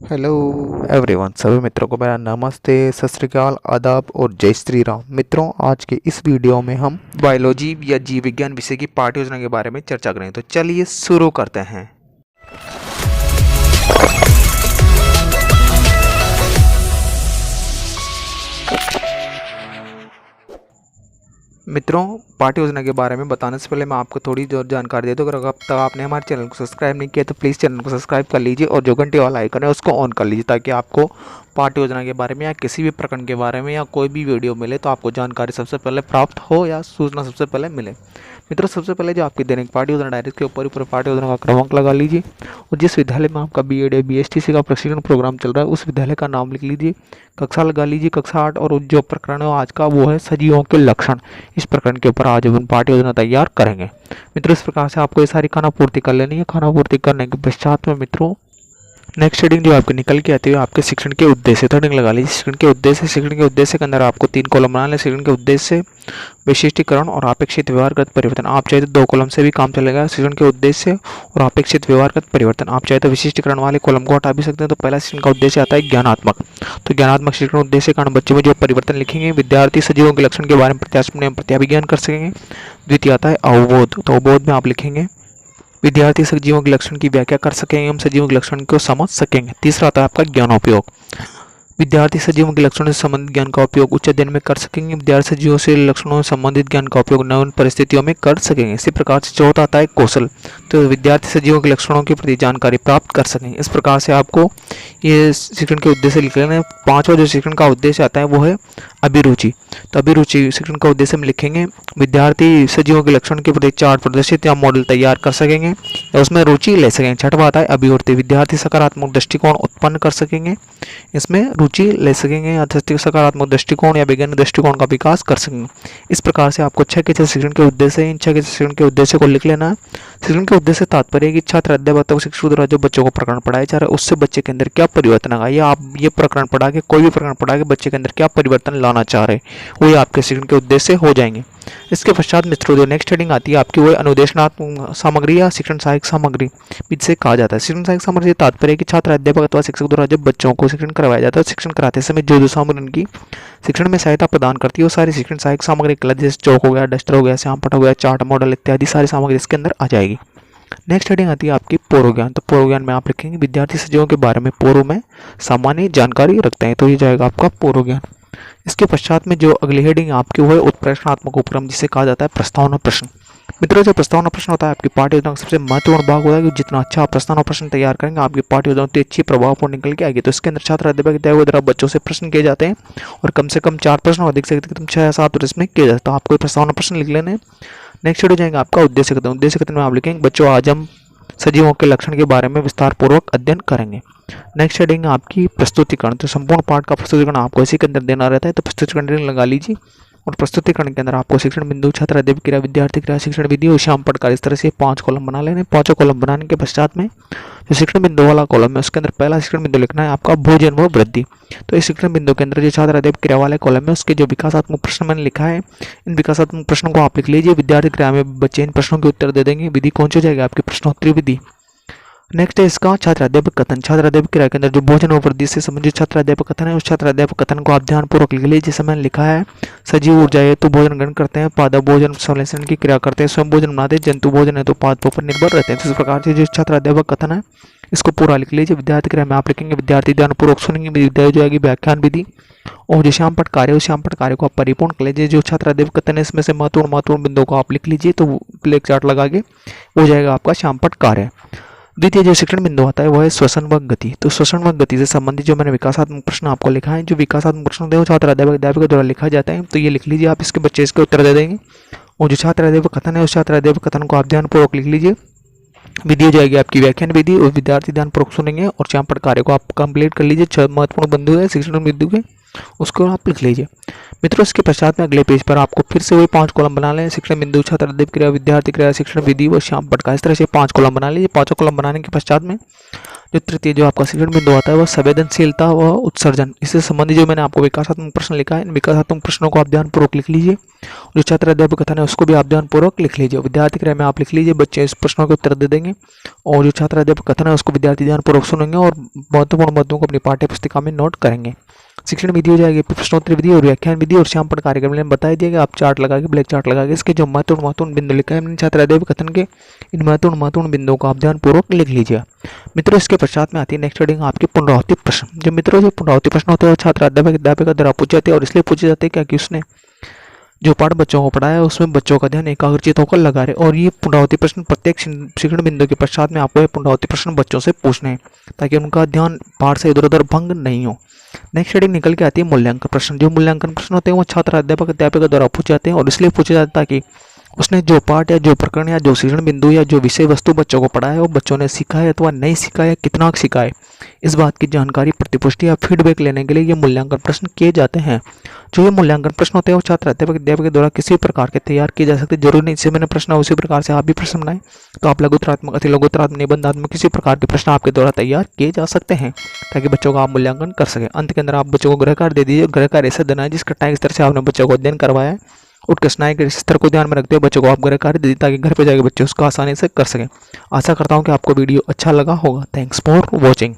Hello everyone, सभी मित्रों को मेरा नमस्ते, सत श्री अकाल, आदाब और जय श्री राम। मित्रों, आज के इस वीडियो में हम बायोलॉजी या जीव विज्ञान विषय की पाठ्य योजना के बारे में चर्चा करेंगे। तो चलिए शुरू करते हैं। मित्रों, पाठ्य योजना के बारे में बताने से पहले मैं आपको थोड़ी जो जानकारी दे दूं। अगर अब तक आपने हमारे चैनल को सब्सक्राइब नहीं किया तो प्लीज़ चैनल को सब्सक्राइब कर लीजिए और जो घंटे वाला आइकन है उसको ऑन कर लीजिए, ताकि आपको पाठ्य योजना के बारे में या किसी भी प्रकरण के बारे में या कोई भी वीडियो मिले तो आपको जानकारी सबसे पहले प्राप्त हो या सूचना सबसे पहले मिले। मित्रों, सबसे पहले जो आपकी दैनिक पाठ्य योजना डायरी के ऊपर पाठ्य योजना का क्रमांक लगा लीजिए और जिस विद्यालय में आपका बीएड या बीएसटीसी का प्रशिक्षण प्रोग्राम चल रहा है उस विद्यालय का नाम लिख लीजिए, कक्षा लगा लीजिए, कक्षा 8, और जो प्रकरण है आज का वो है सजीवों के लक्षण। इस प्रकरण के ऊपर आज हम पाठ्य योजना तैयार करेंगे। मित्रों, इस प्रकार से आपको ये सारी खाना पूर्ति कर लेनी है। खाना पूर्ति करने के पश्चात में मित्रों नेक्स्ट हेडिंग जो आपके निकल के आती है आपके शिक्षण के उद्देश्य हेडिंग लगा लीजिए। शिक्षण के उद्देश्य के अंदर आपको 3 कॉलम बनाना है। शिक्षण के उद्देश्य, विशिष्टीकरण और अपेक्षित व्यवहारगत परिवर्तन। आप चाहे तो 2 कॉलम से भी काम चलेगा। शिक्षण के उद्देश्य और अपेक्षित व्यवहारगत परिवर्तन। आप चाहे तो विशिष्टीकरण वाले कॉलम को हटा भी सकते हैं। तो पहला शिक्षण का उद्देश्य आता है ज्ञानात्मक। तो ज्ञानात्मक शिक्षण उद्देश्य के कारण बच्चों में जो परिवर्तन लिखेंगे, विद्यार्थी सजीवों के लक्षण के बारे में प्रत्याशा एवं प्रत्याभिज्ञान कर सकेंगे। द्वितीय आता है अवबोध। तो अवबोध में आप लिखेंगे विद्यार्थी सजीवों के लक्षण की व्याख्या कर सकेंगे एवं सजीवों के लक्षण को समझ सकेंगे। तीसरा आता है आपका ज्ञानोपयोग। विद्यार्थी सजीवों के लक्षणों से संबंधित ज्ञान का उपयोग उच्च अध्ययन में कर सकेंगे। विद्यार्थी सजीवों से लक्षणों से संबंधित ज्ञान का उपयोग नवीन परिस्थितियों में कर सकेंगे। इसी प्रकार से चौथा आता है कौशल। तो विद्यार्थी सजीवों के लक्षणों के प्रति जानकारी प्राप्त कर सकेंगे। इस प्रकार से आपको ये शिक्षण के उद्देश्य लिख लेना है। पांचवा जो शिक्षण का उद्देश्य आता है वो है अभिरुचि। तो अभिरुचि शिक्षण का उद्देश्य में लिखेंगे विद्यार्थी सजीवों के लक्षण के प्रति चार्ट प्रदर्शित या मॉडल तैयार कर सकेंगे या उसमें रुचि ले सकेंगे। छठवा आता है अभिवृत्ति। विद्यार्थी सकारात्मक दृष्टिकोण उत्पन्न कर सकेंगे, इसमें रुचि ले सकेंगे या सकारात्मक दृष्टिकोण या वैज्ञानिक दृष्टिकोण का विकास कर सकेंगे। इस प्रकार से आपको 6 के 6 शिक्षण के उद्देश्य है। इन 6 के 6 शिक्षण के उद्देश्य को लिख लेना है। शिक्षण के उद्देश्य तात्पर्य है कि छात्र अध्यापक शिक्षक द्वारा जो बच्चों को प्रकरण पढ़ाया जा रहा है उससे बच्चे के अंदर क्या परिवर्तन आएगा, या आप ये प्रकरण पढ़ा के कोई भी प्रकरण पढ़ा के बच्चे के अंदर क्या परिवर्तन लाना चाह रहे हैं, वो आपके शिक्षण के उद्देश्य हो जाएंगे। इसके पश्चात मित्रों जो नेक्स्ट हेडिंग आती है आपकी वो अनुदेशनात्मक सामग्री या शिक्षण सहायक सामग्री जिसे कहा जाता है। शिक्षण सहायक सामग्री तात्पर्य है कि छात्र अध्यापक अथवा शिक्षक द्वारा जब बच्चों को शिक्षण करवाया जाता है शिक्षण कराते समय जो सामग्री उनकी शिक्षण में सहायता प्रदान करती है वो सारी शिक्षण सहायक सामग्री जैसे चौक हो गया, डस्टर हो गया, श्यामपट्ट हो गया, चार्ट मॉडल इत्यादि सारी सामग्री इसके अंदर आ जाएगी। नेक्स्ट हेडिंग आती है आपकी पूर्व ज्ञान। तो पूर्व ज्ञान में आप लिखेंगे विद्यार्थी सजीवों के बारे में पूर्व में सामान्य जानकारी रखते हैं। तो ये जाएगा आपका पूर्व ज्ञान। इसके पश्चात में जो अगली हेडिंग आपकी वो है उत्प्रेषणात्मक उपक्रम जिसे कहा जाता है प्रस्तावना प्रश्न। मित्रों, जो प्रस्तावना प्रश्न होता है आपकी पाठ्य योजना का सबसे महत्वपूर्ण भाग होता है कि जितना अच्छा आप प्रस्तावना प्रश्न तैयार करेंगे आपकी पाठ्य योजना उतनी अच्छी प्रभावपूर्ण निकल के आएगी। तो इसके अंदर छात्र अध्यापक द्वारा बच्चों से प्रश्न किए जाते हैं और कम से कम 4 प्रश्न और अधिक से अधिक 6 या 7 इसमें किए जाते हैं। तो आपको प्रस्तावना प्रश्न लिख लेने। नेक्स्ट हो जाएगा आपका उद्देश्य कथन। उद्देश्य कथन में आप लिखेंगे बच्चों आज हम सजीवों के लक्षण के बारे में विस्तार पूर्वक अध्ययन करेंगे। नेक्स्ट हेडिंग आपकी प्रस्तुतिकरण। तो संपूर्ण पाठ का प्रस्तुतिकरण आपको इसी के अंदर देना रहता है। तो प्रस्तुतिकरण लगा लीजिए और प्रस्तुतिकरण के अंदर आपको शिक्षण बिंदु, छात्र अध्यापक क्रिया, विद्यार्थी क्रिया, शिक्षण विधि और श्यामपट्ट कार्य, इस तरह से 5 कॉलम बना लेने। 5 कॉलम बनाने के पश्चात में जो शिक्षण बिंदु वाला कॉलम है उसके अंदर पहला शिक्षण बिंदु लिखना है आपका भोजन व वृद्धि। तो इस शिक्षण बिंदु के अंदर जो छात्र अध्यापक क्रिया वाले कॉलम है उसके जो विकासात्मक प्रश्न मैंने लिखा है इन विकासात्मक प्रश्नों को आप लिख लीजिए। विद्यार्थी क्रिया में बच्चे इन प्रश्नों के उत्तर दे देंगे। विधि कौन सी हो जाएगी आपकी प्रश्नोत्तरी विधि। नेक्स्ट है इसका छात्र अध्यापक कथन। छात्र अध्यापक क्रिया के अंदर जो भोजन और वृद्धि से संबंधित छात्र अध्यापक कथन है उस छात्र अध्यापक कथन को आप ध्यानपूर्वक लिख लीजिए। जैसे मैंने लिखा है सजीव ऊर्जा है तो भोजन ग्रहण करते हैं, पादप भोजन संश्लेषण की क्रिया करते हैं, स्वयं भोजन बनाते हैं, जंतु भोजन है तो पादपों पर निर्भर रहते हैं। तो इस प्रकार से जो छात्र अध्यापक कथन है इसको पूरा लिख लीजिए। विद्यार्थी क्रिया में आप लिखेंगे विद्यार्थी ध्यानपूर्वक सुनेंगे, विद्या जो आएगी व्याख्यान विधि, और जो श्यामपट्ट कार्य उस श्यामपट्ट कार्य को आप परिपूर्ण कर लीजिए। जो छात्र अध्यापक कथन है इसमें से महत्वपूर्ण बिंदुओं को आप लिख लीजिए। तो ब्लैक चार्ट लगा के हो जाएगा आपका श्यामपट्ट कार्य। द्वितीय जो शिक्षण बिंदु आता है वो है श्वसन व गति। तो श्वसन व गति से संबंधित जो मैंने विकासात्मक प्रश्न आपको लिखा है, जो विकासात्मक प्रश्न होते हैं वो छात्र अध्यापक द्वारा लिखा जाता है। तो ये लिख लीजिए आप, इसके बच्चे इसके उत्तर दे देंगे। और जो छात्र अध्यापक कथन है उस छात्र अध्यापक कथन को आप ध्यानपूर्वक लिख लीजिए। विधि हो जाएगी आपकी व्याख्यान विधि और विद्यार्थी ध्यानपूर्वक सुनेंगे और श्यामपट्ट कार्य को आप कंप्लीट कर लीजिए। 6 महत्वपूर्ण बिंदु है शिक्षण बिंदु के। उसको आप लिख लीजिए। मित्रों इसके पश्चात में अगले पेज पर आपको फिर से वही 5 कॉलम बना लें। शिक्षण बिंदु, छात्र अध्ययन क्रिया, विद्यार्थी क्रिया, शिक्षण विधि व श्याम पटका, इस तरह से 5 कॉलम बना लीजिए। 5 कॉलम बनाने के पश्चात में जो तृतीय जो आपका शिक्षण बिंदु आता है वह संवेदनशीलता व उत्सर्जन, इससे संबंधित जो मैंने आपको विकासात्मक प्रश्न लिखा है, इन विकासात्मक प्रश्नों को आप ध्यानपूर्वक लिख लीजिए। जो छात्र अध्यापक कथन है उसको भी आप ध्यानपूर्वक लिख लीजिए। विद्यार्थी क्रिया में आप लिख लीजिए, बच्चे इस प्रश्नों के उत्तर दे देंगे, और जो छात्र अध्यापक कथन है उसको विद्यार्थी ध्यानपूर्वक सुनेंगे और महत्वपूर्ण मुद्दों को अपनी पाठ्य पुस्तिका में नोट करेंगे। शिक्षण विधि हो जाएगी, प्रश्नोत्तर विधि और व्याख्यान विधि और श्याम पट कार्यक्रम में बता दिया कि आप चार्ट लगा के, ब्लैक चार्ट लगा के इसके जो महत्वपूर्ण बिंदु लिखा है मैंने छात्र अध्यापक कथन के, इन महत्वपूर्ण बिंदुओं को आप ध्यानपूर्वक लिख लीजिए। मित्रों इसके पश्चात में आती है नेक्स्ट हेडिंग आपकी पुनरावृत्ति प्रश्न। जो मित्रों जो पुनरावृत्ति प्रश्न होते हैं वो छात्र अध्यापक द्वारा पूछे जाते हैं, और इसलिए पूछे जाते हैं क्या कि उसने जो पाठ बच्चों को पढ़ाया है उसमें बच्चों का ध्यान एकाग्रचित होकर लगा रहे। और ये पुनरावृत्ति प्रश्न प्रत्येक शिक्षण बिंदु के पश्चात में आपको ये पुनरावृत्ति प्रश्न बच्चों से पूछने हैं ताकि उनका ध्यान पाठ से इधर उधर भंग नहीं हो। नेक्स्ट हेडिंग निकल के आती है मूल्यांकन प्रश्न। जो मूल्यांकन प्रश्न होते हैं वो छात्र अध्यापक द्वारा पूछे जाते हैं, और इसलिए पूछे जाता है कि उसने जो पाठ या जो प्रकरण या जो शिक्षण बिंदु या जो विषय वस्तु बच्चों को पढ़ाया है वो बच्चों ने सीखा है अथवा नहीं सीखा है, कितना सीखा है, इस बात की जानकारी, प्रतिपुष्टि या फीडबैक लेने के लिए ये मूल्यांकन प्रश्न किए जाते हैं। जो ये मूल्यांकन प्रश्न होते हैं वो छात्र अध्यापक द्वारा किसी प्रकार के तैयार किए जा सकते हैं। जरूरी नहीं जैसे मैंने प्रश्न उसी प्रकार से आप भी प्रश्न बनाएं, तो आप लघुतरात्मक, अति लघुतरात्मक, निबंधात्मक किसी प्रकार के प्रश्न आपके द्वारा तैयार किए जा सकते हैं ताकि बच्चों का आप मूल्यांकन कर सकें। अंत के अंदर आप बच्चों को गृह कार्य दे दीजिए। गृह कार्य ऐसा देना है जिसका टाइम स्तर से आपने बच्चों को अध्ययन करवाया है, उत्कृष्टनाएं के स्तर को ध्यान में रखते हुए बच्चों को आप गृह कार्य दे दीजिए ताकि घर पे जाके बच्चे उसको आसानी से कर सकें। आशा करता हूँ कि आपको वीडियो अच्छा लगा होगा। Thanks for watching.